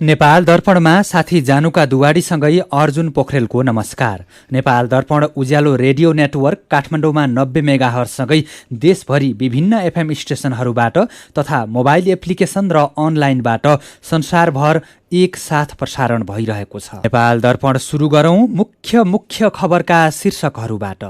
नेपाल दर्पणमा साथी जानुका दुवाडीसँगै अर्जुन पोखरेलको नमस्कार। नेपाल दर्पण उज्यालो रेडियो नेटवर्क काठमाडौँमा 90 मेगाहर्जसँगै देशभरि विभिन्न एफएम स्टेशनहरूबाट तथा मोबाइल एप्लिकेसन र अनलाइनबाट संसारभर एक साथ प्रसारण भइरहेको छ। नेपाल दर्पण सुरु गरौं मुख्य खबरका शीर्षकहरूबाट।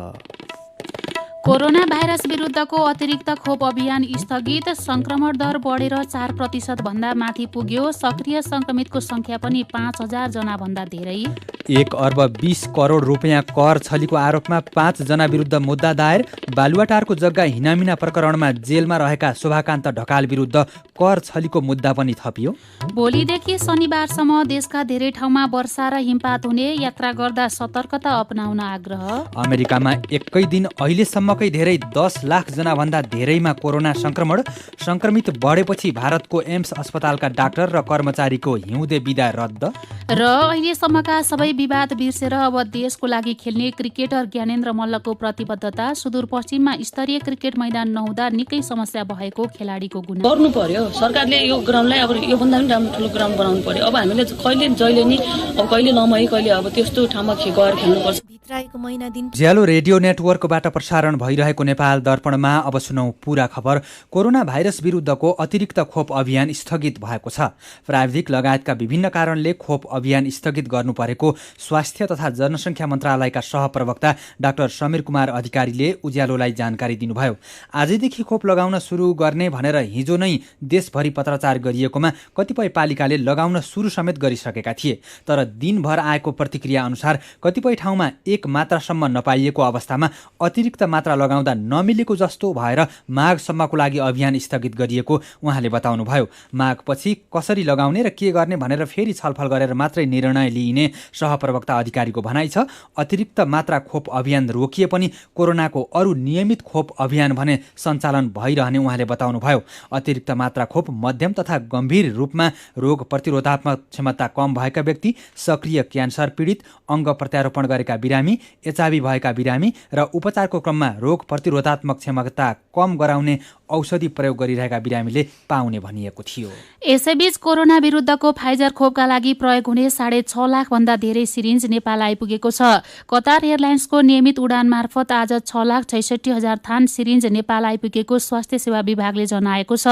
कोरोना भाइरस विरुद्धको अतिरिक्त खोप अभियान स्थगित, संक्रमण दर बढेर 4% भन्दा माथि पुग्यो। सक्रिय संक्रमितको संख्या पनि 5000 जना भन्दा धेरै। 1 अर्ब 20 करोड रुपियाँ कर छलीको आरोपमा 5 जना विरुद्ध मुद्दा दायर। बालुवाटारको जग्गा हिनामिना प्रकरणमा जेलमा रहेका शोभाकान्त ढकाल विरुद्ध कर छलीको मुद्दा पनि थपियो। भोलिदेखि शनिबारसम्म देशका धेरै ठाउँमा वर्षा र हिमपात हुने, यात्रा गर्दा सतर्कता अपनाउन आग्रह। अमेरिकामा एकै दिन अहिलेसम्मकै धेरै 10 लाख जना भन्दा धेरैमा कोरोना संक्रमित बढेपछि भारतको एम्स अस्पतालका डाक्टर र कर्मचारीको हिउँदे बिदा रद्द। र अहिलेसम्मका सबै विवाद बिर्सेर अब देशको लागि खेल्ने क्रिकेटर ज्ञानेन्द्र मल्लको प्रतिबद्धता। सुदूरपश्चिममा स्तरीय क्रिकेट मैदान नहुँदा निकै समस्या भएको खेलाडीको गुनासो। गर्नु पर्यो सरकारले यो ग्राउन्डलाई अब योभन्दा पनि राम्रो ठुलो ग्राउन्ड बनाउनु पर्यो। अब हामीले जहिले नि अब कहिले नमई कहिले अब त्यस्तो ठाउँमा गएर खेल्नुपर्छ। ज्यालो रेडियो नेटवर्कबाट प्रसारण भइरहेको नेपाल दर्पणमा अब सुनौ पूरा खबर। कोरोना भाइरस विरुद्धको अतिरिक्त खोप अभियान स्थगित भएको छ। प्राविधिक लगायतका विभिन्न कारणले खोप अभियान स्थगित गर्नु परेको स्वास्थ्य तथा जनसङ्ख्या मन्त्रालयका सहप्रवक्ता डाक्टर समीर कुमार अधिकारीले उज्यालोलाई जानकारी दिनुभयो। आजैदेखि खोप लगाउन सुरु गर्ने भनेर हिजो नै देशभरि पत्राचार गरिएकोमा कतिपय पालिकाले लगाउन सुरु समेत गरिसकेका थिए। तर दिनभर आएको प्रतिक्रिया अनुसार कतिपय ठाउँमा एक मात्रासम्म नपाइएको अवस्थामा अतिरिक्त मात्रा लगाउँदा नमिलेको जस्तो भएर माघसम्मको लागि अभियान स्थगित गरिएको उहाँले बताउनुभयो। माघपछि कसरी लगाउने र के गर्ने भनेर फेरि छलफल गरेर मात्रै निर्णय लिइने सहप्रवक्ता अधिकारीको भनाइ छ। अतिरिक्त मात्रा खोप अभियान रोकिए पनि कोरोनाको अरू नियमित खोप अभियान भने सञ्चालन भइरहने उहाँले बताउनुभयो। अतिरिक्त मात्रा खोप मध्यम तथा गम्भीर रूपमा रोग प्रतिरोधात्मक क्षमता कम भएका व्यक्ति, सक्रिय क्यान्सर पीडित, अङ्ग प्रत्यारोपण गरेका बिरामी, एचआईभी भएका बिरामी र उपचारको क्रममा रोग प्रतिरोधात्मक क्षमता कम गराउने औषधि प्रयोग गरिरहेका बिरामीले पाउने भनिएको थियो। यसैबीच कोरोना विरुद्धको फाइजर खोपका लागि प्रयोग हुने 6.5 लाख भन्दा धेरै सिरिन्ज नेपाल आइपुगेको छ। कतार एयरलाइन्सको नियमित उडान मार्फत आज 6,66,000 थान सिरिन्ज नेपाल आइपुगेको स्वास्थ्य सेवा विभागले जनाएको छ।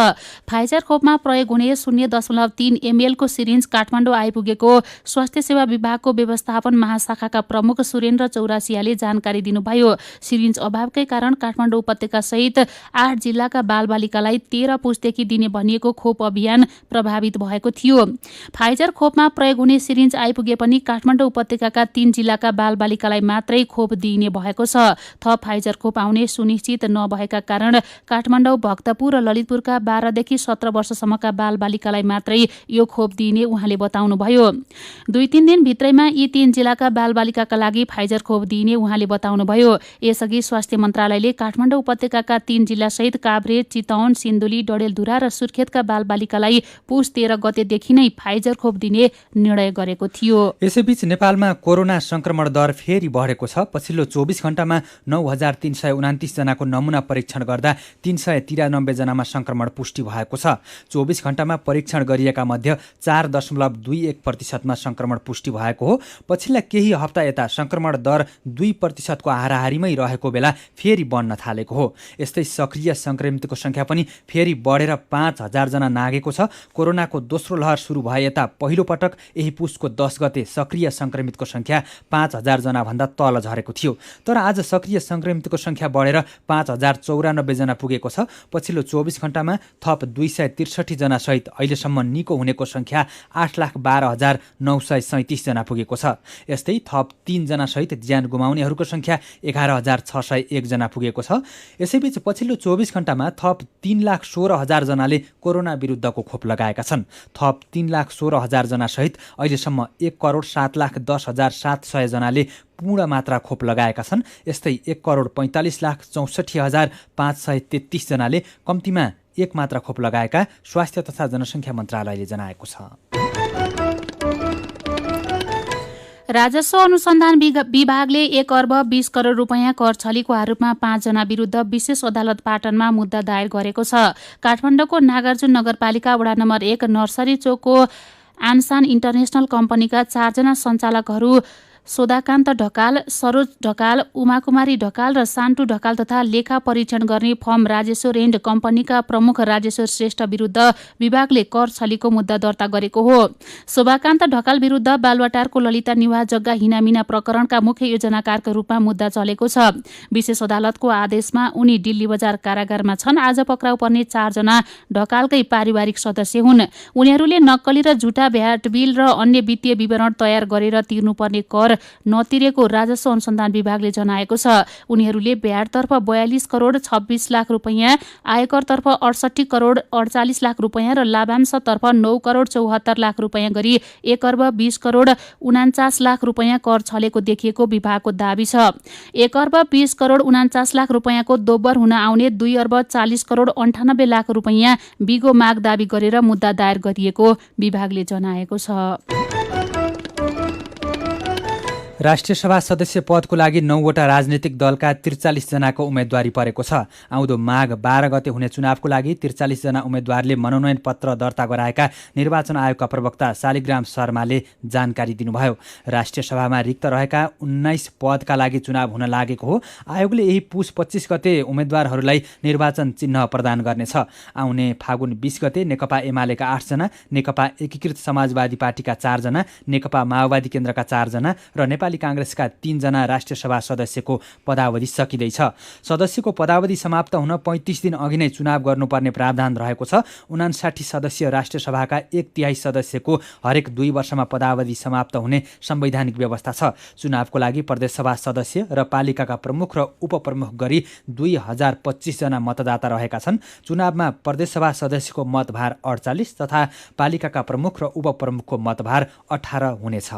फाइजर खोपमा प्रयोग हुने 0.3 ml को सिरिन्ज काठमाडौँ आइपुगेको स्वास्थ्य सेवा विभागको व्यवस्थापन महाशाखाका प्रमुख सुरेन्द्र चौरासियाले जानकारी दिनुभयो। सिरिन्ज अभावकै कारण काठमाडौँ उपत्यका सहित 8 जिल्लाका बालबालिकालाई 13 पुसदेखि दिने भनिएको खोप अभियान प्रभावित भएको थियो। फाइजर खोपमा प्रयोग हुने सिरिन्ज आइपुगे पनि काठमाडौँ उपत्यकाका 3 जिल्लाका बालबालिकालाई मात्रै खोप दिइने भएको छ। थप फाइजर खोप आउने सुनिश्चित नभएका कारण काठमाडौँ, भक्तपुर र ललितपुरका 12 देखि 17 वर्षसम्मका बालबालिकालाई मात्रै यो खोप दिइने उहाँले बताउनुभयो। 2-3 दिन भित्रैमा यी 3 जिल्लाका बालबालिकाका लागि फाइजर खोप दिइने उहाँले बताउनुभयो। यसअघि स्वास्थ्य मन्त्रालयले काठमाडौँ उपत्यकाका 3 जिल्लासहित काभ्रे, चितवन, सिन्धुली, डडेलधुरा र सुर्खेतका बालबालिकालाई पुस 13 गतेदेखि नै फाइजर खोप दिने निर्णय गरेको थियो। यसैबीच नेपालमा कोरोना संक्रमण दर फेरि बढेको छ। पछिल्लो 24 घण्टामा 9,329 जनाको नमुना परीक्षण गर्दा 393 जनामा संक्रमण पुष्टि भएको छ। 24 घण्टामा परीक्षण गरिएका मध्ये 4.21% संक्रमण पुष्टि भएको हो। पछिल्ला केही हप्ता यता संक्रमण दर 2% को हाराहारीमै रहेको बेला फेरि बढ्न थालेको हो। यस्तै सक्रिय संक्रमितको संख्या पनि फेरि बढेर 5,000 जना नागेको छ। कोरोनाको दोस्रो लहर सुरु भए यता पहिलो पटक यही पुसको 10 गते सक्रिय संक्रमितको संख्या 5,000 जना भन्दा तल झरेको थियो। तर आज सक्रिय संक्रमितको संख्या बढेर 5,094 जना पुगेको छ। पछिल्लो 24 घण्टामा थप 263 जना सहित अहिलेसम्म निको हुनेको संख्या 8,12,937 जना पुगेको छ। यस्तै थप 3 जना सहित ज्यान गुमाउनेहरूको संख्या 11,601 जना पुगेको छ। यसैबीच पछिल्लो 24 घण्टामा थप 3,16,000 जनाले कोरोना विरुद्धको खोप लगाएका छन्। थप 3,16,000 जना सहित अहिलेसम्म 1,07,10,700 जनाले पूर्ण मात्रा खोप लगाएका छन्। यस्तै 1,45,64,533 जनाले कम्तीमा 1 मात्रा खोप लगाएका स्वास्थ्य तथा जनसङ्ख्या मन्त्रालयले जनाएको छ। राजस्व अनुसन्धान विभागले 1 अर्ब 20 करोड रुपियाँ कर छलीको आरोपमा 5 जना विरुद्ध विशेष अदालत पाटनमा मुद्दा दायर गरेको छ। काठमाडौँको नागार्जुन नगरपालिका वडा नम्बर 1 नर्सरी चोकको आनसान इन्टरनेसनल कम्पनीका 4 जना सञ्चालकहरू सोदाकान्त ढकाल, सरोज ढकाल, उमाकुमारी ढकाल र सान्टु ढकाल तथा लेखा परीक्षण गर्ने फर्म राजेश्वर एन्ड कम्पनीका प्रमुख राजेश्वर श्रेष्ठ विरुद्ध विभागले कर छलीको मुद्दा दर्ता गरेको हो। शोभाकान्त ढकाल विरुद्ध बालुवाटारको ललिता निवास जग्गा हिनामिना प्रकरणका मुख्य योजनाकारका रूपमा मुद्दा चलेको छ। विशेष अदालतको आदेशमा उनी दिल्ली बजार कारागारमा छन्। आज पक्राउ पर्ने 4 जना ढकालकै पारिवारिक सदस्य हुन्। उनीहरूले नक्कली र झुटा भ्याट बिल र अन्य वित्तीय विवरण तयार गरेर तिर्नुपर्ने कर नतिरेको राजस्व अनुसन्धान विभागले जनाएको छ। उनीहरूले भ्याटतर्फ 42 करोड 26 लाख रुपैयाँ, आयकरतर्फ 68 करोड 48 लाख रुपैयाँ र लाभांशतर्फ 9 करोड 74 लाख रुपैयाँ गरी 1 अर्ब 20 करोड 49 लाख रुपैयाँ कर छलेको देखिएको विभागको दाबी छ। 1 अर्ब 20 करोड 49 लाख रुपैयाँको दोब्बर हुन आउने 2 अर्ब 40 करोड 98 लाख रुपैयाँ बिगो माग दाबी गरेर मुद्दा दायर गरिएको विभागले जनाएको छ। राष्ट्रिय सभा सदस्य पदको लागि 9 वटा राजनीतिक दलका 43 जनाको उम्मेदवारी परेको छ। आउँदो माघ 12 गते हुने चुनावको लागि 43 जना उम्मेदवारले मनोनयन पत्र दर्ता गराएका निर्वाचन आयोगका प्रवक्ता शालिग्राम शर्माले जानकारी दिनुभयो। राष्ट्रिय सभामा रिक्त रहेका 19 पदका लागि चुनाव हुन लागेको हो। आयोगले यही पुस 25 गते उम्मेदवारहरूलाई निर्वाचन चिन्ह प्रदान गर्नेछ। आउने फागुन 20 गते नेकपा एमालेका 8 जना, नेकपा एकीकृत समाजवादी पार्टीका 4 जना, नेकपा माओवादी केन्द्रका 4 जना र नेपाली कांग्रेसका 3 जना राष्ट्रिय सभा सदस्यको पदावधि सकिँदैछ। सदस्यको पदावधि समाप्त हुन 35 दिन अघि नै चुनाव गर्नुपर्ने प्रावधान रहेको छ। 59 सदस्यीय राष्ट्रिय सभाका 1/3 सदस्यको हरेक 2 वर्षमा पदावधि समाप्त हुने संवैधानिक व्यवस्था छ। चुनावको लागि प्रदेशसभा सदस्य र पालिकाका प्रमुख र उपप्रमुख गरी 2025 जना मतदाता रहेका छन्। चुनावमा प्रदेशसभा सदस्यको मतभार 48 तथा पालिकाका प्रमुख र उपप्रमुखको मतभार 18 हुनेछ।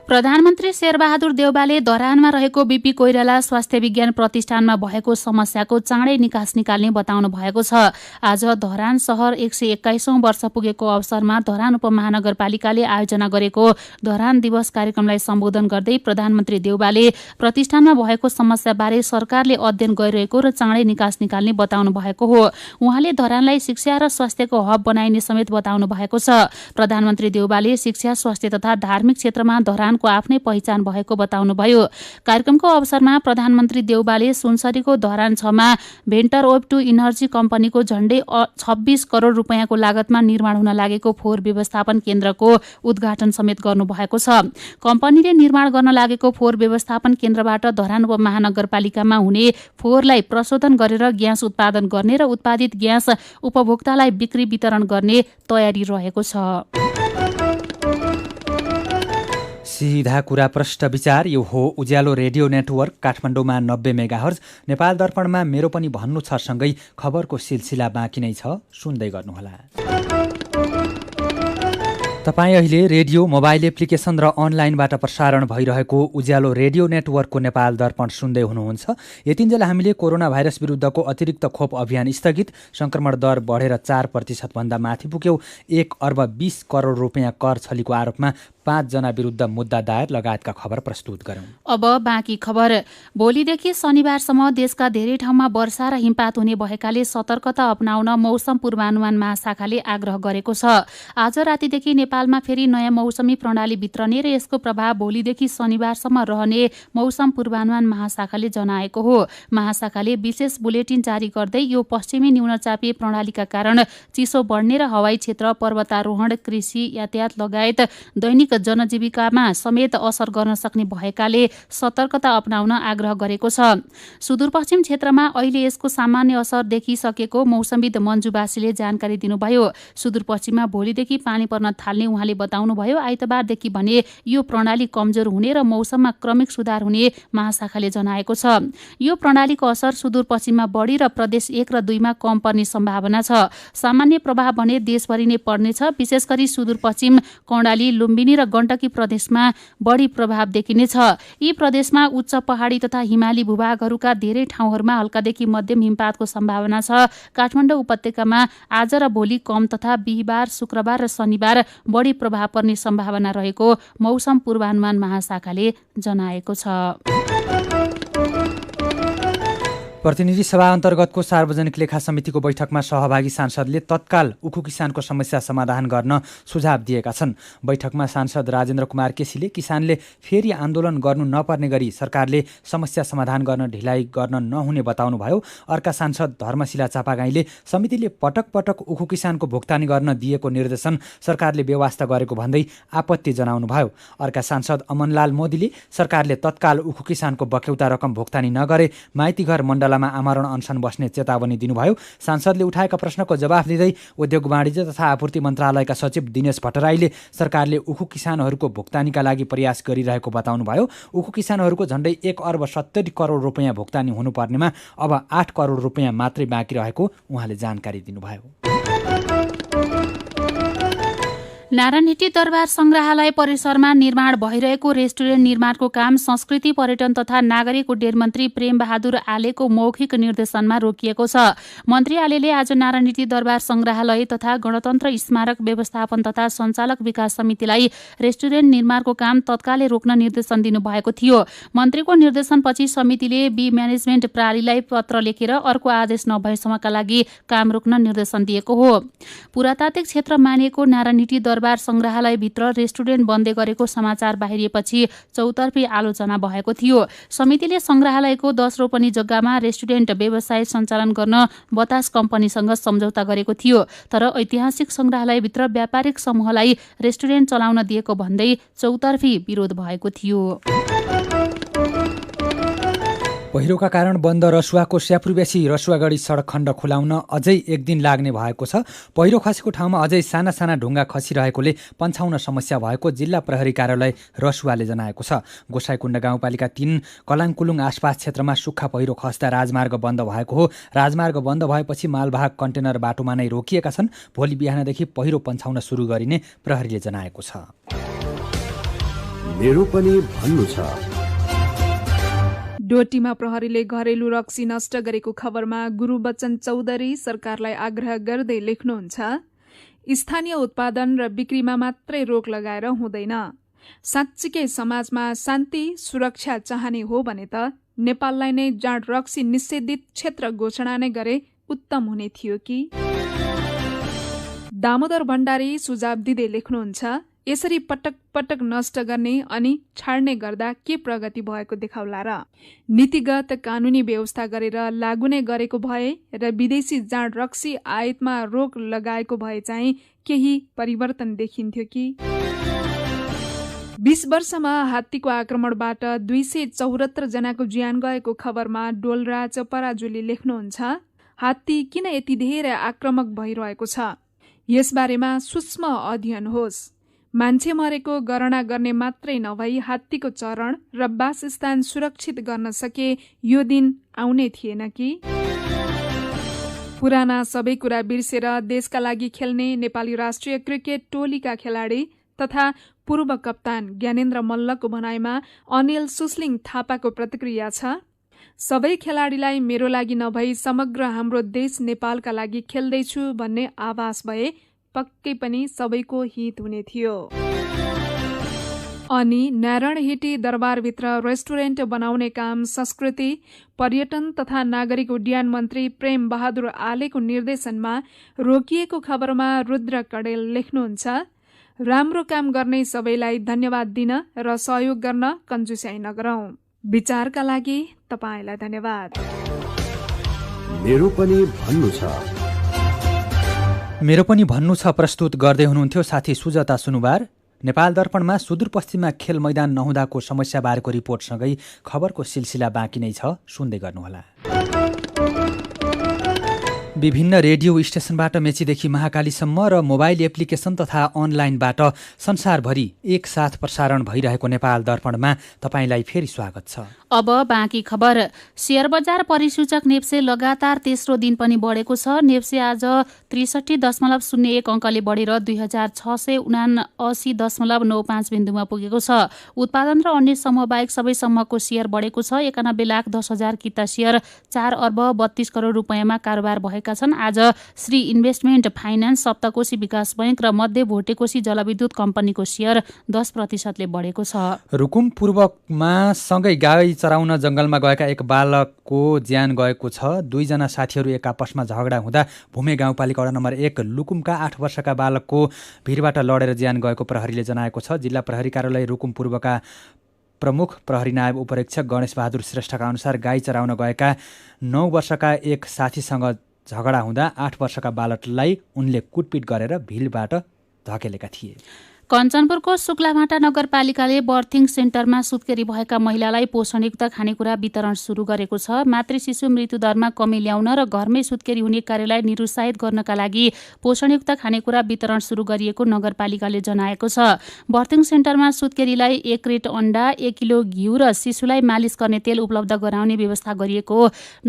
प्रधानमन्त्री शेरबहादुर देउवाले धरानमा रहेको बीपी कोइराला स्वास्थ्य विज्ञान प्रतिष्ठानमा भएको समस्याको चाँडै निकास निकाल्ने बताउनु भएको छ। आज धरान शहर 121औं वर्ष पुगेको अवसरमा धरान उपमहानगरपालिकाले आयोजना गरेको धरान दिवस कार्यक्रमलाई सम्बोधन गर्दै प्रधानमन्त्री देउवाले प्रतिष्ठानमा भएको समस्याबारे सरकारले अध्ययन गरिरहेको र चाँडै निकास निकाल्ने बताउनु भएको हो। उहाँले धरानलाई शिक्षा र स्वास्थ्यको हब बनाइने समेत बताउनु भएको छ। प्रधानमन्त्री देउवाले शिक्षा, स्वास्थ्य तथा धार्मिक क्षेत्रमा धरान को आफ्नै पहिचान भएको बताउनुभयो। कार्यक्रमको अवसरमा प्रधानमन्त्री देउवाले सुनसरीको धरान 6 मा भेन्टर वेब टु इनर्जी कम्पनीको झण्डै 26 करोड रुपैयाँको लागतमा निर्माण हुन लागेको फोहोर व्यवस्थापन केन्द्रको उद्घाटन समेत गर्नुभएको छ। कम्पनीले निर्माण गर्न लागेको फोहोर व्यवस्थापन केन्द्रबाट धरान उपमहानगरपालिकामा हुने फोहोरलाई प्रशोधन गरेर ग्यास उत्पादन गर्ने र उत्पादित ग्यास उपभोक्तालाई बिक्री वितरण गर्ने तयारी रहेको छ। सीधा कुरा प्रष्ट विचार यो हो उज्यालो रेडियो नेटवर्क काठमाडौँमा 90 मेगाहर्ज, नेपाल दर्पणमा मेरो पनि भन्नु छ सँगै खबरको सिलसिला बाँकी नै छ, सुन्दै गर्नुहोला। तपाईँ अहिले रेडियो, मोबाइल एप्लिकेसन र अनलाइनबाट प्रसारण भइरहेको उज्यालो रेडियो नेटवर्कको नेपाल दर्पण सुन्दै हुनुहुन्छ। यतिन्जेल हामीले कोरोना भाइरस विरुद्धको अतिरिक्त खोप अभियान स्थगित, संक्रमण दर बढेर 4% भन्दा माथि पुग्यो, 1 अर्ब 20 करोड रुपैयाँ कर छलीको आरोपमा 5 जना विरुद्ध मुद्दा दायर लगायतका खबर प्रस्तुत गरौँ। अब बाँकी खबर। भोलिदेखि शनिबारसम्म देशका धेरै ठाउँमा वर्षा र हिमपात हुने भएकाले सतर्कता अपनाउन मौसम पूर्वानुमान महाशाखाले आग्रह गरेको छ। आज रातिदेखि नेपालमा फेरि नयाँ मौसमी प्रणाली भित्रने र यसको प्रभाव भोलिदेखि शनिबारसम्म रहने मौसम पूर्वानुमान महाशाखाले जनाएको हो। महाशाखाले विशेष बुलेटिन जारी गर्दै यो पश्चिमी न्यूनचापीय प्रणालीका कारण चिसो बढ्ने र हवाई क्षेत्र, पर्वतारोहण, कृषि, यातायात लगायत दैनिक जनजीविकामा समेत असर गर्न सक्ने भएकाले सतर्कता अपनाउन आग्रह गरेको छ। सुदूरपश्चिम क्षेत्रमा अहिले यसको सामान्य असर देखिसकेको मौसमविद मन्जु बासीले जानकारी दिनुभयो। सुदूरपश्चिममा भोलिदेखि पानी पर्न थाल्ने उहाँले बताउनुभयो। आइतबारदेखि भने यो प्रणाली कमजोर हुने र मौसममा क्रमिक सुधार हुने महाशाखाले जनाएको छ। यो प्रणालीको असर सुदूरपश्चिममा बढी र प्रदेश 1 र 2 मा कम पर्ने सम्भावना छ। सामान्य प्रभाव भने देशभरि नै पर्नेछ। विशेष गरी सुदूरपश्चिम, कर्णाली, लुम्बिनी र गण्डकी प्रदेशमा बढी प्रभाव देखिनेछ। यी प्रदेशमा उच्च पहाडी तथा हिमाली भूभागहरूका धेरै ठाउँहरूमा हल्कादेखि मध्यम हिमपातको सम्भावना छ। काठमाडौँ उपत्यकामा आज र भोलि कम तथा बिहिबार, शुक्रबार र शनिबार बढी प्रभाव पर्ने सम्भावना रहेको मौसम पूर्वानुमान महाशाखाले जनाएको छ। प्रतिनिधि सभा अन्तर्गतको सार्वजनिक लेखा समितिको बैठकमा सहभागी सांसदले तत्काल उखु किसानको समस्या समाधान गर्न सुझाव दिएका छन्। बैठकमा सांसद राजेन्द्र कुमार केसीले किसानले फेरि आन्दोलन गर्नु नपर्ने गरी सरकारले समस्या समाधान गर्न ढिलाइ गर्न नहुने बताउनुभयो। अर्का सांसद धर्मशिला चापागाईले समितिले पटक पटक उखु किसानको भुक्तानी गर्न दिएको निर्देशन सरकारले बेवास्ता गरेको भन्दै आपत्ति जनाउनुभयो। अर्का सांसद अमनलाल मोदीले सरकारले तत्काल उखु किसानको बक्यौता रकम भुक्तानी नगरे माइतीघर मण्डलामा आमरण अनसन बस्ने चेतावनी दिनुभयो। सांसदले उठाएका प्रश्नको जवाफ दिँदै उद्योग वाणिज्य तथा आपूर्ति मन्त्रालयका सचिव दिनेश भट्टराईले सरकारले उखु किसानहरूको भुक्तानीका लागि प्रयास गरिरहेको बताउनुभयो। उखु किसानहरूको झण्डै 1 अर्ब 70 करोड रुपियाँ भुक्तानी हुनुपर्नेमा अब 8 करोड रुपियाँ मात्रै बाँकी रहेको उहाँले जानकारी दिनुभयो। नारायणहिटी दरबार संग्रहालय परिसरमा निर्माण भइरहेको रेस्टुरेन्ट निर्माणको काम संस्कृति पर्यटन तथा नागरिक उड्डयन मन्त्री प्रेम बहादुर आलेको मौखिक निर्देशनमा रोकिएको छ। मन्त्री आलेले आज नारायणहिटी दरबार संग्रहालय तथा गणतन्त्र स्मारक व्यवस्थापन तथा सञ्चालक विकास समितिलाई रेस्टुरेन्ट निर्माणको काम तत्कालै रोक्न निर्देशन दिनुभएको थियो। मन्त्रीको निर्देशनपछि समितिले बी म्यानेजमेन्ट प्रणालीलाई पत्र लेखेर अर्को आदेश नभएसम्मका लागि काम रोक्न निर्देशन दिएको हो। पुरातात्विक क्षेत्र मानिएको नारायणहिटी दरबार संग्रहालयभित्र रेस्टुरेन्ट बन्दै गरेको समाचार बाहिरिएपछि चौतर्फी आलोचना भएको थियो। समितिले संग्रहालयको 10 रोपनी जग्गामा रेस्टुरेन्ट व्यवसाय सञ्चालन गर्न बतास कम्पनीसँग सम्झौता गरेको थियो। तर ऐतिहासिक संग्रहालयभित्र व्यापारिक समूहलाई रेस्टुरेन्ट चलाउन दिएको भन्दै चौतर्फी विरोध भएको थियो। पहिरोका कारण बन्द रसुवाको स्यापुरबेसी रसुवागढी सडक खण्ड खुलाउन अझै 1 दिन लाग्ने भएको छ। पहिरो खसेको ठाउँमा अझै साना साना ढुङ्गा खसिरहेकोले पन्छाउन समस्या भएको जिल्ला प्रहरी कार्यालय रसुवाले जनाएको छ। गोसाईकुण्ड गाउँपालिका 3 कलाङकुलुङ आसपास क्षेत्रमा सुक्खा पहिरो खस्दा राजमार्ग बन्द भएको हो। राजमार्ग बन्द भएपछि मालवाहक कन्टेनर बाटोमा नै रोकिएका छन्। भोलि बिहानदेखि पहिरो पन्छाउन सुरु गरिने प्रहरीले जनाएको छ। मेरो पनि भन्नु छ। डोटीमा प्रहरीले घरेलु रक्सी नष्ट गरेको खबरमा गुरुबचन चौधरी सरकारलाई आग्रह गर्दै लेख्नुहुन्छ, स्थानीय उत्पादन र बिक्रीमा मात्रै रोक लगाएर हुँदैन। साँच्चीकै समाजमा शान्ति सुरक्षा चाहने हो भने त नेपाललाई नै जाँड रक्सी निषेधित क्षेत्र घोषणा नै गरे उत्तम हुने थियो कि। दामोदर भण्डारी सुझाव दिँदै लेख्नुहुन्छ, यसरी पटक पटक नष्ट गर्ने अनि छाड्ने गर्दा के प्रगति भएको देखाउला र? नीतिगत कानुनी व्यवस्था गरेर लागू नै गरेको भए र विदेशी जाँड रक्सी आयातमा रोक लगाएको भए चाहिँ केही परिवर्तन देखिन्थ्यो कि। 20 वर्षमा हात्तीको आक्रमणबाट 274 जनाको ज्यान गएको खबरमा डोलराज पराजुली लेख्नुहुन्छ, हात्ती किन यति धेरै आक्रामक भइरहेको छ? यसबारेमा सूक्ष्म अध्ययन होस्। मान्छे मरेको गणना गर्ने मात्रै नभई हात्तीको चरण र वासस्थान सुरक्षित गर्न सके यो दिन आउने थिएन कि। पुराना सबै कुरा बिर्सेर देशका लागि खेल्ने नेपाली राष्ट्रिय क्रिकेट टोलीका खेलाडी तथा पूर्व कप्तान ज्ञानेन्द्र मल्लको भनाइमा अनिल सुस्लिङ थापाको प्रतिक्रिया छ, सबै खेलाडीलाई मेरो लागि नभई समग्र हाम्रो देश नेपालका लागि खेल्दैछु भन्ने आभास भए पक्कै पनि सबैको हित हुने थियो। अनि नारायणहिटी दरबारभित्र रेस्टुरेन्ट बनाउने काम संस्कृति पर्यटन तथा नागरिक उड्डयन मन्त्री प्रेम बहादुर आलेको निर्देशनमा रोकिएको खबरमा रुद्र कडेल लेख्नुहुन्छ, राम्रो काम गर्ने सबैलाई धन्यवाद दिन र सहयोग गर्न कन्जुस्याइ नगरौं। विचारका लागि तपाईलाई धन्यवाद। मेरो पनि भन्नु छ। मेरो पनि भन्नु छ प्रस्तुत गर्दै हुनुहुन्थ्यो साथी सुजता सुनुवार। नेपाल दर्पणमा सुदूरपश्चिममा खेल मैदान नहुँदाको समस्याबारेको रिपोर्टसँगै खबरको सिलसिला बाँकी नै छ, सुन्दै गर्नुहोला। विभिन्न रेडियो स्टेशनबाट मेचीदेखि महाकालीसम्म र मोबाइल एप्लिकेसन तथा अनलाइनबाट संसारभरि एकसाथ प्रसारण भइरहेको नेपाल दर्पणमा तपाईलाई फेरि स्वागत छ। अब बाँकी खबर। शेयर बजार परिसूचक नेप्से लगातार तेस्रो दिन पनि बढेको छ। नेप्से आज 63.01 अङ्कले बढेर 2679.95 बिन्दुमा पुगेको छ। उत्पादन र अन्य समूह बाहेक सबै समूहको शेयर बढेको छ। 91,10,000 किता शेयर 4 अर्ब 32 करोड रुपियाँमा कारोबार भएका गरेका छन्। आज श्री इन्भेस्टमेन्ट फाइनान्स, सप्तकोशी विकास बैंक र मध्य भोटेकोशी जलविद्युत कम्पनीको सेयर 10% बढेको छ। रुकुम पूर्वमा सँगै गाई चराउन जङ्गलमा गएका एक बालकको ज्यान गएको छ। 2 जना साथीहरू एक आपसमा झगडा हुँदा भूमे गाउँपालिका वडा नम्बर 1 लुकुमका 8 वर्षका बालकको भिरबाट लडेर ज्यान गएको प्रहरीले जनाएको छ। जिल्ला प्रहरी कार्यालय रुकुम पूर्वका प्रमुख प्रहरी नायब उपरीक्षक गणेश बहादुर श्रेष्ठका अनुसार गाई चराउन गएका 9 वर्षका एक साथीसँग झगडा हुँदा 8 वर्षका बालकलाई उनले कुटपिट गरेर भिलबाट धकेलेका थिए। कञ्चनपुरको शुक्लामाटा नगरपालिकाले बर्थिङ सेन्टरमा सुत्केरी भएका महिलालाई पोषणयुक्त खानेकुरा वितरण सुरु गरेको छ। मातृ शिशु मृत्युदरमा कमी ल्याउन र घरमै सुत्केरी हुने कार्यलाई निरुत्साहित गर्नका लागि पोषणयुक्त खानेकुरा वितरण सुरु गरिएको नगरपालिकाले जनाएको छ। बर्थिङ सेन्टरमा सुत्केरीलाई 1 क्रेट अण्डा, 1 किलो घिउ र शिशुलाई मालिस गर्ने तेल उपलब्ध गराउने व्यवस्था गरिएको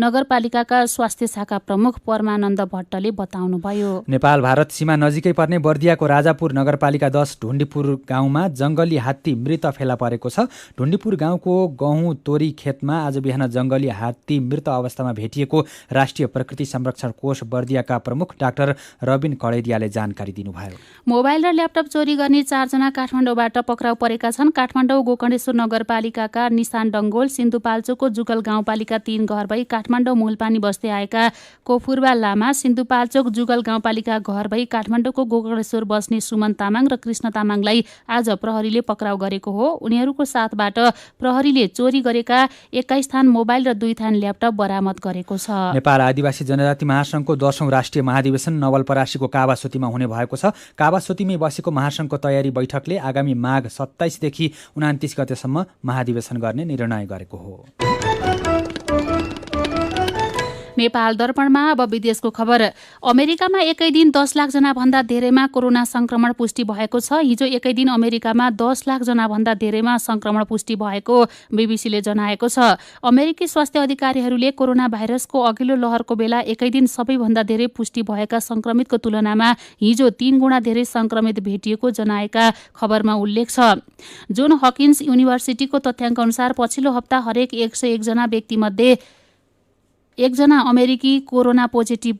नगरपालिकाका स्वास्थ्य शाखा प्रमुख परमानन्द भट्टले बताउनुभयो। नेपाल भारत सीमा नजिकै पर्ने बर्दियाको राजापुर नगरपालिका 10 ढुण्डीपुर गाउँमा जङ्गली हात्ती मृत फेला परेको छ। ढुण्डीपुर गाउँको गहुँ तोरी खेतमा आज बिहान जङ्गली हात्ती मृत अवस्थामा भेटिएको राष्ट्रिय प्रकृति संरक्षण कोष बर्दियाका प्रमुख डाक्टर रबिन कडेरियाले जानकारी दिनुभयो। मोबाइल र ल्यापटप चोरी गर्ने 4 जना काठमाडौँबाट पक्राउ परेका छन्। काठमाडौँ गोकर्णेश्वर नगरपालिकाका निशान डङ्गोल, सिन्धुपाल्चोकको जुगल गाउँपालिका 3 घर भई काठमाडौँ मूलपानी बस्दै आएका कोफुर्बा लामा, सिन्धुपाल्चोक जुगल गाउँपालिका घर भई काठमाडौँको गोकर्णेश्वर बस्ने सुमन तामाङ र कृष्ण तामाङलाई आज प्रहरीले पक्राउ गरेको हो। उनीहरूको साथबाट प्रहरीले चोरी गरेका 21 थान मोबाइल र 2 थान ल्यापटप बरामद गरेको छ। नेपाल आदिवासी जनजाति महासंघको 10औं राष्ट्रिय महाधिवेशन नवलपरासीको कावासोतीमा हुने भएको छ। कावासोतीमै बसेको महासंघको तयारी बैठकले आगामी माघ 27 देखि 29 गतेसम्म महाधिवेशन गर्ने निर्णय गरेको हो। नेपाल दर्पणमा अब विदेशको खबर। अमेरिकामा एकै दिन 10 लाख जना भन्दा धेरैमा कोरोना संक्रमण पुष्टि भएको छ। हिजो एकै दिन अमेरिकामा 10 लाख जना भन्दा धेरैमा संक्रमण पुष्टि भएको बीबीसीले जनाएको छ। अमेरिकी स्वास्थ्य अधिकारीहरूले कोरोना भाइरसको अघिल्लो लहरको बेला एकै दिन सबैभन्दा धेरै पुष्टि भएका संक्रमितको तुलनामा हिजो 3 गुणा धेरै संक्रमित भेटिएको जनाएका खबरमा उल्लेख छ। जोन हकिन्स युनिभर्सिटीको तथ्याङ्क अनुसार पछिल्लो हप्ता हरेक 101 जना व्यक्तिमध्ये 1 जना अमेरिकी कोरोना पोजिटिभ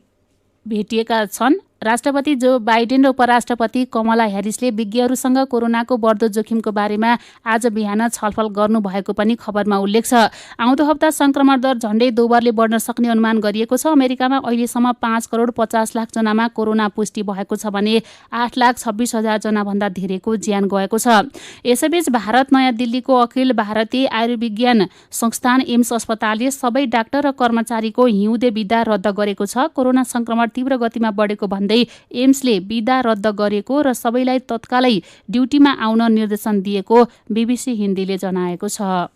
भेटिएका छन्। राष्ट्रपति जो बाइडेन र उपराष्ट्रपति कमला ह्यारिसले विज्ञहरूसँग कोरोनाको बढ्दो जोखिमको बारेमा आज बिहान छलफल गर्नुभएको पनि खबरमा उल्लेख छ। आउँदो हप्ता संक्रमण दर झण्डै दोब्बरले बढ्न सक्ने अनुमान गरिएको छ। अमेरिकामा अहिलेसम्म 5 करोड 50 लाख जनामा कोरोना पुष्टि भएको छ भने 8,26,000 जना भन्दा धेरैको ज्यान गएको छ। यसैबीच भारत नयाँ दिल्लीको अखिल भारतीय आयुर्विज्ञान संस्थान एम्स अस्पतालले सबै डाक्टर र कर्मचारीको हिउँदे बिदा रद्द गरेको छ। कोरोना संक्रमण तीव्र गतिमा बढेको भन्दै एम्सले बिदा रद्द गरेको र सबैलाई तत्कालै ड्युटीमा आउन निर्देशन दिएको बीबीसी हिन्दीले जनाएको छ।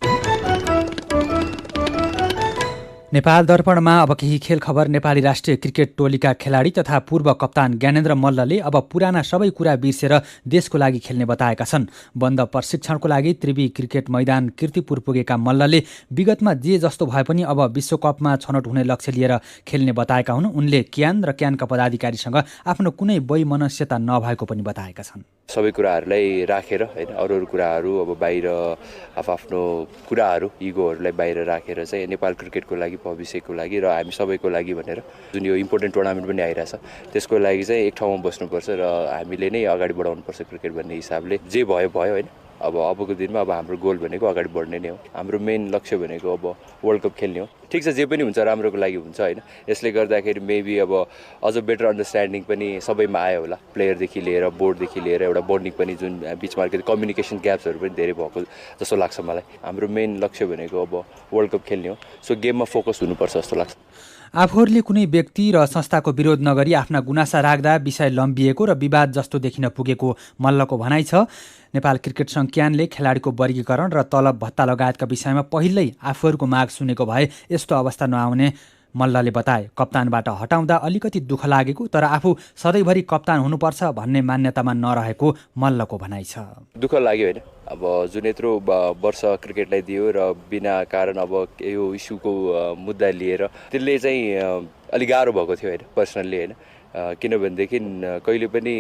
नेपाल दर्पणमा अब केही खेल खबर। नेपाली राष्ट्रिय क्रिकेट टोलीका खेलाडी तथा पूर्व कप्तान ज्ञानेन्द्र मल्लले अब पुराना सबै कुरा बिर्सेर देशको लागि खेल्ने बताएका छन्। बन्द प्रशिक्षणको लागि त्रिवी क्रिकेट मैदान कीर्तिपुर पुगेका मल्लले विगतमा जे जस्तो भए पनि अब विश्वकपमा छनौट हुने लक्ष्य लिएर खेल्ने बताएका हुन्। उनले क्यान र क्यानका पदाधिकारीसँग आफ्नो कुनै वैमनस्यता नभएको पनि बताएका छन्। सबै कुराहरूलाई राखेर हैन अरू कुराहरू अब बाहिर आफ्नो कुराहरू इगोहरूलाई बाहिर राखेर चाहिँ नेपाल क्रिकेटको लागि भविष्यको लागि र हामी सबैको लागि भनेर जुन यो इम्पोर्टेन्ट टुर्नामेन्ट पनि आइरहेछ त्यसको लागि चाहिँ एक ठाउँमा बस्नुपर्छ र हामीले नै अगाडि बढाउनुपर्छ क्रिकेट भन्ने हिसाबले जे भयो हैन। अबको दिनमा अब हाम्रो गोल भनेको अगाडि बढ्ने नै हो। हाम्रो मेन लक्ष्य भनेको अब वर्ल्ड कप खेल्ने हो। ठिक छ, जे पनि हुन्छ राम्रोको लागि हुन्छ हैन। यसले गर्दाखेरि मेबी अब अझ बेटर अन्डरस्ट्यान्डिङ पनि सबैमा आयो होला, प्लेयरदेखि लिएर बोर्डदेखि लिएर एउटा बन्डिङ पनि जुन बिचमा कम्युनिकेसन ग्याप्सहरू पनि धेरै भएको जस्तो लाग्छ मलाई। हाम्रो मेन लक्ष्य भनेको अब वर्ल्ड कप खेल्ने हो। सो गेममा फोकस हुनुपर्छ जस्तो लाग्छ। आफूहरूले कुनै व्यक्ति र संस्थाको विरोध नगरी आफ्ना गुनासा राख्दा विषय लम्बिएको र विवाद जस्तो देखिन पुगेको मल्लको भनाइ छ। नेपाल क्रिकेट सङ्घ क्यानले खेलाडीको वर्गीकरण र तलब भत्ता लगायतका विषयमा पहिल्यै आफूहरूको माग सुनेको भए यस्तो अवस्था नआउने मल्लले बताए। कप्तानबाट हटाउँदा अलिकति दुःख लागेको तर आफू सधैँभरि कप्तान हुनुपर्छ भन्ने मान्यतामा नरहेको मल्लको भनाइ छ। दुःख लाग्यो हैन। अब जुन यत्रो वर्ष क्रिकेटलाई दियो र बिना कारण अब यो इस्युको मुद्दा लिएर त्यसले चाहिँ अलिक गाह्रो भएको थियो हैन पर्सनल्ली हैन। किनभनेदेखि कहिले पनि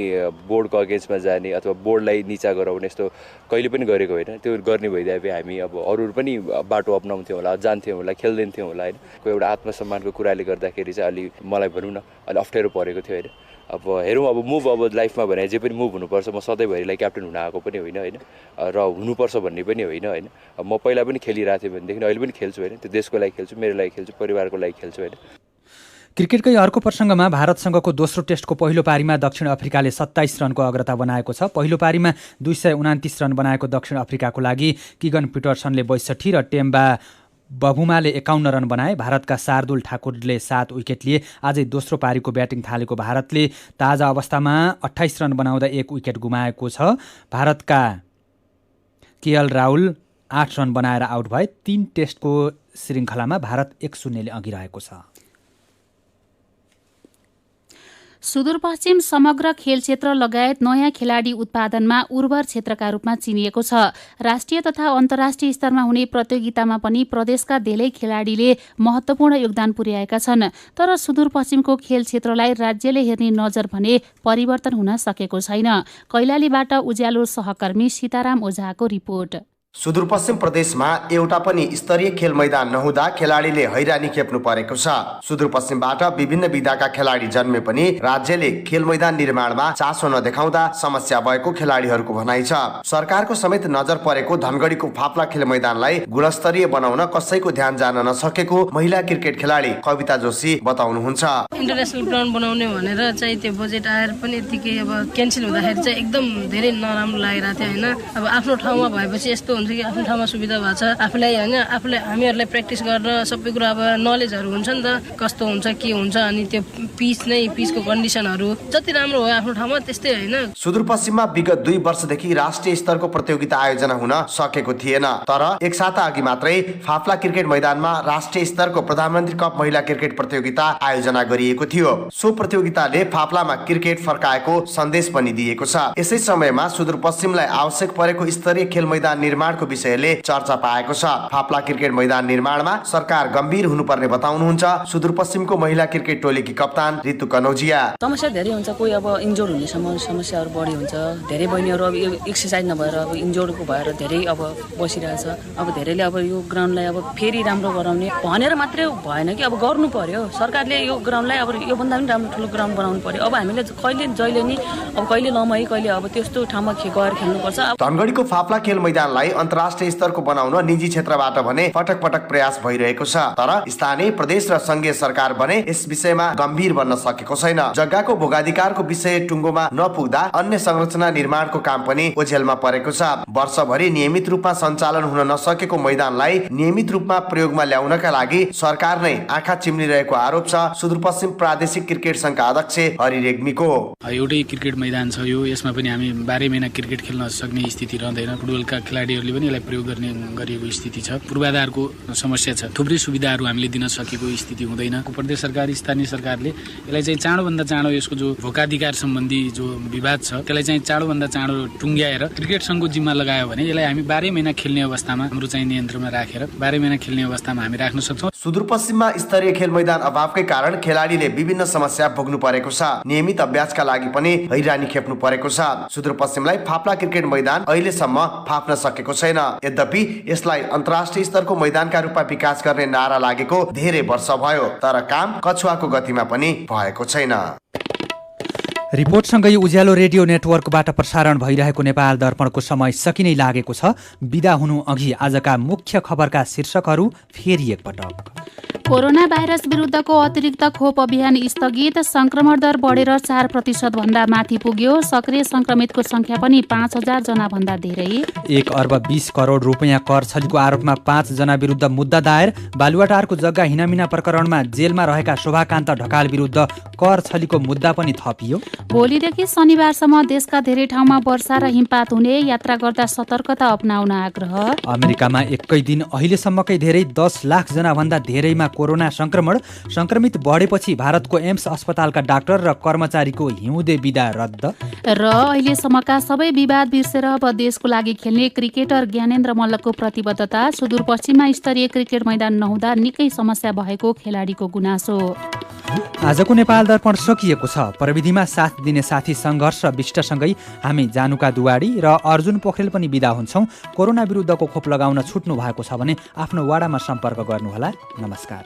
बोर्डको अगेन्स्टमा जाने अथवा बोर्डलाई निचा गराउने यस्तो कहिले पनि गरेको होइन। त्यो गर्ने भइदिए हामी अब अरू पनि बाटो अप्नाउँथ्यौँ होला, जान्थ्यौँ होला, खेल्दैनथ्यौँ होला होइन। एउटा आत्मसम्मानको कुराले गर्दाखेरि चाहिँ अलि मलाई भनौँ न अलि अप्ठ्यारो परेको थियो होइन। अब हेरौँ अब मुभ अब लाइफमा भने जे पनि मुभ हुनुपर्छ। म सधैँभरिलाई क्याप्टेन हुन आएको पनि होइन होइन र हुनुपर्छ भन्ने पनि होइन होइन। म पहिला पनि खेलिरहेको थिएँ भनेदेखि अहिले पनि खेल्छु होइन। त्यो देशको लागि खेल्छु, मेरो लागि खेल्छु, परिवारको लागि खेल्छु होइन। क्रिकेटकै अर्को प्रसङ्गमा भारतसँगको दोस्रो टेस्टको पहिलो पारीमा दक्षिण अफ्रिकाले 27 रनको अग्रता बनाएको छ। पहिलो पारीमा 229 रन बनाएको दक्षिण अफ्रिकाको लागि किगन पिटरसनले 62 र टेम्बा बभुमाले 51 रन बनाए। भारतका शार्दुल ठाकुरले 7 विकेट लिए। आजै दोस्रो पारीको ब्याटिङ थालेको भारतले ताजा अवस्थामा 28 रन बनाउँदा 1 विकेट गुमाएको छ। भारतका केएल राहुल 8 रन बनाएर आउट भए। 3 टेस्टको श्रृङ्खलामा भारत 1-0 ले अघि रहेको छ। सुदूरपश्चिम समग्र खेल क्षेत्र लगायत नयाँ खेलाडी उत्पादनमा उर्वर क्षेत्रका रूपमा चिनिएको छ। राष्ट्रिय तथा अन्तर्राष्ट्रिय स्तरमा हुने प्रतियोगितामा पनि प्रदेशका धेरै खेलाडीले महत्त्वपूर्ण योगदान पुर्याएका छन्। तर सुदूरपश्चिमको खेल क्षेत्रलाई राज्यले हेर्ने नजर भने परिवर्तन हुन सकेको छैन। कैलालीबाट उज्यालो सहकर्मी सीताराम ओझाको रिपोर्ट। सुदूरपश्चिम प्रदेशमा एउटा पनि स्तरीय खेल मैदान नहुँदा खेलाडीले हैरानी खेप्नु परेको छ। सुदूरपश्चिमबाट विभिन्न विधाका खेलाडी जन्मे पनि राज्यले खेल मैदान निर्माणमा चासो नदेखाउँदा समस्या भएको खेलाडीहरूको भनाइ छ। सरकारको समेत नजर परेको धनगढीको फाप्ला खेल मैदानलाई गुणस्तरीय बनाउन कसैको ध्यान जान नसकेको महिला क्रिकेट खेलाडी कविता जोशी बताउनुहुन्छ। इन्टरनेसनल ग्राउन्ड बनाउने भनेर चाहिँ त्यो बजेट आएर पनि यतिकै अब क्यान्सल हुँदाखेरि चाहिँ एकदम धेरै नराम्रो लागिरहेको थियो होइन। अब आफ्नो ठाउँमा भएपछि यस्तो हुन्छ कि आफ्नो ठाउँमा सुविधा भएको छ, आफूलाई होइन आफूलाई हामीहरूलाई प्र्याक्टिस गर्न सबै कुरा अब नलेजहरू हुन्छ नि त कस्तो हुन्छ के हुन्छ। अनि त्यो पिचको कन्डिसनहरू जति राम्रो हो आफ्नो ठाउँमा त्यस्तै होइन। सुदूरपश्चिममा विगत 2 वर्षदेखि राष्ट्रिय स्तरको प्रतियोगिता आयोजना हुन सकेको थिएन। तर एक साता अघि मात्रै फाप्ला क्रिकेट मैदानमा राष्ट्रिय स्तरको प्रधानमन्त्री कप महिला क्रिकेट प्रतियोगिता आयोजना गरिएको थियो। सो प्रतियोगिताले फाप्लामा क्रिकेट फर्काएको सन्देश पनि दिएको छ। यसै समयमा सुदूरपश्चिमलाई आवश्यक परेको स्तरीय खेल मैदान निर्माणको विषयले चर्चा पाएको छ। फाप्ला क्रिकेट मैदान निर्माणमा सरकार गम्भीर हुनुपर्ने बताउनुहुन्छ सुदूरपश्चिमको महिला क्रिकेट टोलीकी कप्तान ऋतु कनौजिया। समस्या धेरै हुन्छ, कोही अब इन्जोर्ड हुने समस्याहरू बढी हुन्छ। धेरै बहिनीहरू अब एक्सर्साइज नभएर अब इन्जोर्डको भएर धेरै अब बसिरहेछ। अब धेरैले अब यो ग्राउन्डलाई अब फेरि राम्रो गराउने भनेर मात्रै भएन कि अब गर्नु पर्यो। सरकारले यो ग्राउन्डलाई अब योभन्दा पनि राम्रो ठुलो ग्राउन्ड बनाउनु पर्यो। अब हामीले जहिले नि अब कहिले लमही कहिले अब त्यस्तो ठाउँमा गएर खेल्नुपर्छ। धनगढीको फाप्ला खेल मैदानलाई अन्तर्राष्ट्रिय स्तरको बनाउन निजी क्षेत्रबाट भने पटक पटक प्रयास भइरहेको छ। तर स्थानीय प्रदेश र संघीय सरकार भने यस विषयमा गम्भीर बन्न सकेको छैन। जग्गाको भोगाधिकारको विषय टुङ्गोमा नपुग्दा अन्य संरचना निर्माणको काम पनि ओझेलमा परेको छ। वर्षभरि नियमित रूपमा सञ्चालन हुन नसकेको मैदानलाई नियमित रूपमा प्रयोगमा ल्याउनका लागि सरकार नै आँखा चिम्लिरहेको आरोप छ सुदूरपश्चिम प्रादेशिक क्रिकेट संघका अध्यक्ष हरि रेग्मीको। एउटै क्रिकेट मैदान छ यो, यसमा पनि हामी 12 महिना क्रिकेट खेल्न सक्ने स्थिति रहँदैन। फुटबलका खेलाडीहरूले पनि यसलाई प्रयोग गर्ने गरिएको स्थिति छ। पूर्वाधारको समस्या छ, थुप्रै सुविधाहरू हामीले दिन सकेको स्थिति हुँदैन। प्रदेश सरकार स्थानीय सरकारले यसलाई चाहिँ चाँडोभन्दा चाँडो यसको जो भोकाधिकार सम्बन्धी जो विवाद छ त्यसलाई चाहिँ चाँडोभन्दा चाँडो टुङ्ग्याएर क्रिकेट संघको जिम्मा लगायो भने यसलाई हामी 12 महिना खेल्ने अवस्थामा हाम्रो चाहिँ नियन्त्रणमा राखेर 12 महिना खेल्ने अवस्थामा हामी राख्न सक्छौँ। सुदूरपश्चिममा स्तरीय खेल मैदान अभावकै कारण खेलाडीले विभिन्न समस्या भोग्नु परेको छ। नियमित अभ्यासका लागि पनि हैरानी खेप्नु परेको छ। सुदूरपश्चिमलाई फाप्ला क्रिकेट मैदान अहिलेसम्म फाप्न सकेको छैन। यद्यपि यसलाई अन्तर्राष्ट्रिय स्तरको मैदानका रूपमा विकास गर्ने नारा लागेको धेरै वर्ष भयो, तर काम कछुवाको गतिमा पनि भएको छैन। रिपोर्टसँगै उज्यालो रेडियो नेटवर्कबाट प्रसारण भइरहेको नेपाल दर्पणको समय सकिनै लागेको छ। बिदा हुनु अघि आजका मुख्य खबरका शीर्षकहरू फेरि एकपटक। कोरोना भाइरस विरुद्धको अतिरिक्त खोप अभियान स्थगित। संक्रमण दर बढेर 4% भन्दा माथि पुग्यो। सक्रिय संक्रमितको संख्या पनि 5000 जना भन्दा धेरै। 1 अर्ब 20 करोड रुपैयाँ कर छलीको आरोपमा 5 जना विरुद्ध मुद्दा दायर। बालुवाटारको जग्गा हिनामिना प्रकरणमा जेलमा रहेका शोभाकान्त ढकाल विरुद्ध कर छलीको मुद्दा पनि थपियो। भोलिदेखि शनिबारसम्म देशका धेरै ठाउँमा वर्षा र हिमपात हुने, यात्रा गर्दा सतर्कता अपनाउन आग्रह। अमेरिकामा एकै दिन अहिलेसम्मकै धेरै 10 लाख जनाभन्दा धेरैमा कोरोना संक्रमित बढेपछि भारतको एम्स अस्पतालका डाक्टर र कर्मचारीको हिउँदे बिदा रद्द। र अहिलेसम्मका सबै विवाद बिर्सेर अब देशको लागि खेल्ने क्रिकेटर ज्ञानेन्द्र मल्लको प्रतिबद्धता, सुदूरपश्चिममा स्तरीय क्रिकेट मैदान नहुँदा निकै समस्या भएको खेलाडीको गुनासो। आजको नेपाल दर्पण सकिएको छ। प्रविधिमा साथ दिने साथी सङ्घर्ष विष्टसँगै हामी जानुका दुवाडी र अर्जुन पोखरेल पनि बिदा हुन्छौँ। कोरोना विरुद्धको खोप लगाउन छुट्नु भएको छ भने आफ्नो वाडामा सम्पर्क गर्नुहोला। नमस्कार।